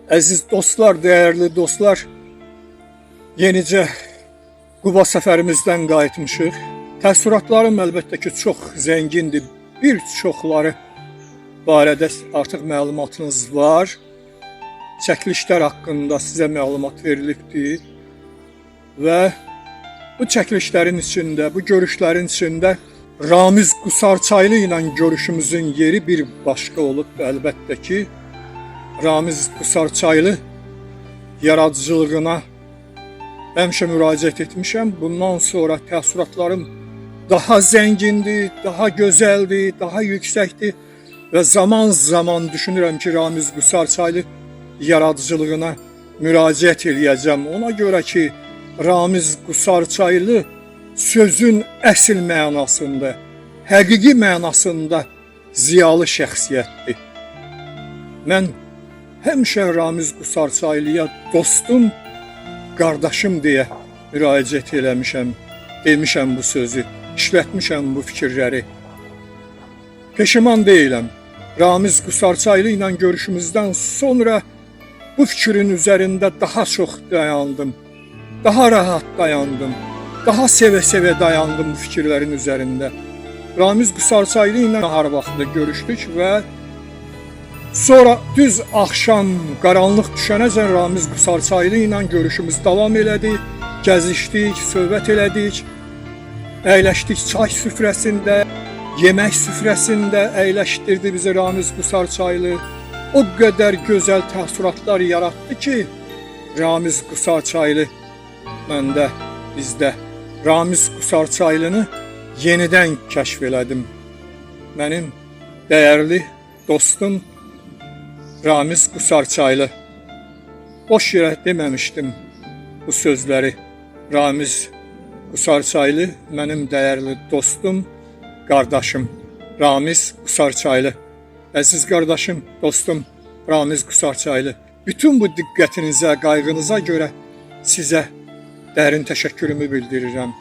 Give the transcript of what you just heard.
Əziz dostlar, dəyərli dostlar, yenicə Quba səfərimizdən qayıtmışıq. Təəssüratlarım əlbəttə ki, çox zəngindir. Bir çoxları barədə artıq məlumatınız var. Çəkilişlər haqqında sizə məlumat verilibdir. Və bu çəkilişlərin içində, bu görüşlərin içində Ramiz Qusarçaylı ilə görüşümüzün yeri bir başqa olub əlbəttə ki. Ramiz Qusarçaylı yaradıcılığına həmişə müraciət etmişəm. Bundan sonra təəssüratlarım daha zəngindir, daha gözəldir, daha yüksəkdir və zaman düşünürəm ki, Ramiz Qusarçaylı yaradıcılığına müraciət eləyəcəm. Ona görə ki, Ramiz Qusarçaylı sözün əsl mənasında, həqiqi mənasında ziyalı şəxsiyyətdir. Mən həmişə Ramiz Qusarçaylıya dostum, qardaşım deyə müraciət eləmişəm, demişəm bu sözü, işlətmişəm bu fikirləri. Peşiman deyiləm. Ramiz Qusarçaylı ilə görüşümüzdən sonra bu fikrin üzərində daha çox dayandım, daha rahat dayandım, daha sevə-sevə dayandım bu fikirlərin üzərində. Ramiz Qusarçaylı ilə nahar vaxtında görüşdük və sonra düz axşam qaranlıq düşənəcən Ramiz Qusarçaylı ilə görüşümüz davam elədi. Gəzişdik, söhbət elədik, əyləşdik çay süfrəsində, yemək süfrəsində əyləşdirdi bizi Ramiz Qusarçaylı. O qədər gözəl təəssüratlar yaratdı ki, Ramiz Qusarçaylı məndə, bizdə. Ramiz Qusarçaylını yenidən kəşf elədim. Mənim dəyərli dostum Ramiz Qusarçaylı. Boş yerə deməmişdim bu sözləri. Ramiz Qusarçaylı mənim dəyərli dostum, qardaşım. Ramiz Qusarçaylı. Əziz qardaşım, dostum Ramiz Qusarçaylı. Bütün bu diqqətinizə, qayğınıza görə sizə dərin təşəkkürümü bildirirəm.